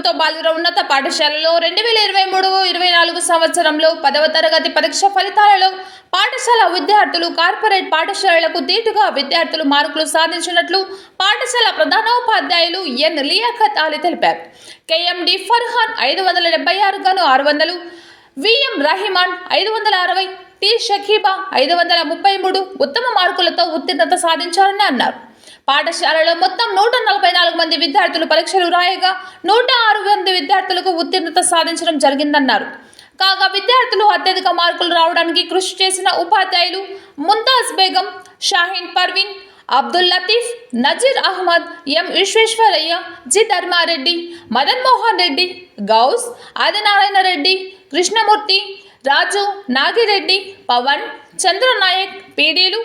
ప్రభుత్వ బాలుర ఉన్నత పాఠశాలలో 2023-24 సంవత్సరంలో 10వ తరగతి పరీక్ష ఫలితాలలో పాఠశాల విద్యార్థులు కార్పొరేట్ పాఠశాలలకు దీటుగా విద్యార్థులు మార్కులు సాధించినట్లు పాఠశాల ప్రధానోపాధ్యాయులు ఎన్ లియాఖత్ అలీ తెలిపారు. కేఎండి ఫర్హాన్ 576 గాను 600, విఎం రహిమాన్ 560, టి షకీబా 533 ఉత్తమ మార్కులతో ఉత్తీర్ణత సాధించారని అన్నారు. పాఠశాలలో మొత్తం 144 మంది విద్యార్థులు పరీక్షలు రాయగా 106 మంది విద్యార్థులకు ఉత్తీర్ణత సాధించడం జరిగిందన్నారు. కాగా విద్యార్థులు అత్యధిక మార్కులు రావడానికి కృషి చేసిన ఉపాధ్యాయులు ముంతాజ్ బేగం, షాహీన్ పర్వీన్, అబ్దుల్ లతీఫ్, నజీర్ అహ్మద్, ఎం విశ్వేశ్వరయ్య, జి ధర్మారెడ్డి, మదన్ మోహన్ రెడ్డి, గౌస్, ఆదినారాయణ రెడ్డి, కృష్ణమూర్తి, రాజు, నాగిరెడ్డి, పవన్, చంద్రనాయక్, పీడీలు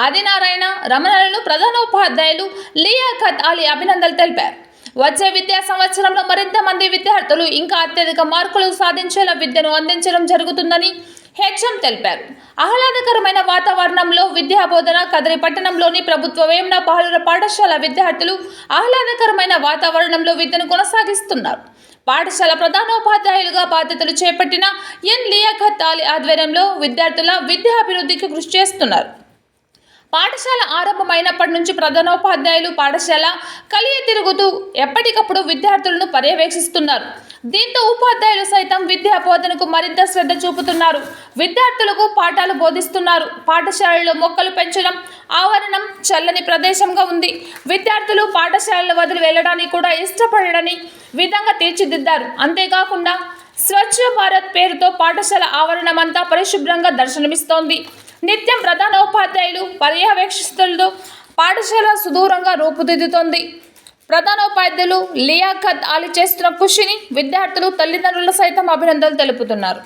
ఆదినారాయణ, రమణలను ప్రధానోపాధ్యాయులు లియాఖత్ అలీ అభినందనలు తెలిపారు. వచ్చే విద్యా సంవత్సరంలో మరింత మంది విద్యార్థులు ఇంకా అత్యధిక మార్కులు సాధించేలా విద్యను అందించడం జరుగుతుందని హెచ్ఎం తెలిపారు. ఆహ్లాదకరమైన వాతావరణంలో విద్యాబోధన కదిరి పట్టణంలోని ప్రభుత్వ వేమన బాలుర పాఠశాల విద్యార్థులు ఆహ్లాదకరమైన వాతావరణంలో విద్యను కొనసాగిస్తున్నారు. పాఠశాల ప్రధానోపాధ్యాయులుగా బాధ్యతలు చేపట్టిన ఎన్ లియాఖత్ అలీ ఆధ్వర్యంలో విద్యార్థుల విద్యాభివృద్ధికి కృషి చేస్తున్నారు. పాఠశాల ఆరంభమైనప్పటి నుంచి ప్రధానోపాధ్యాయులు పాఠశాల కలియ తిరుగుతూ ఎప్పటికప్పుడు విద్యార్థులను పర్యవేక్షిస్తున్నారు. దీంతో ఉపాధ్యాయులు సైతం విద్యా బోధనకు మరింత శ్రద్ధ చూపుతున్నారు. విద్యార్థులకు పాఠాలు బోధిస్తున్నారు. పాఠశాలలో మొక్కలు పెంచడం, ఆవరణం చల్లని ప్రదేశంగా ఉంది. విద్యార్థులు పాఠశాలను వదిలి వెళ్ళడానికి కూడా ఇష్టపడని విధంగా తీర్చిదిద్దారు. అంతేకాకుండా స్వచ్ఛ భారత్ పేరుతో పాఠశాల ఆవరణమంతా పరిశుభ్రంగా దర్శనమిస్తోంది. నిత్యం ప్రధానోపాధ్యాయులు పర్యవేక్షిస్తులతో పాఠశాల సుదూరంగా రూపుదిద్దుతోంది. ప్రధానోపాధ్యాయులు లియాఖత్ అలీ చేస్తున్న కృషిని విద్యార్థులు, తల్లిదండ్రులు సైతం అభినందనలు తెలుపుతున్నారు.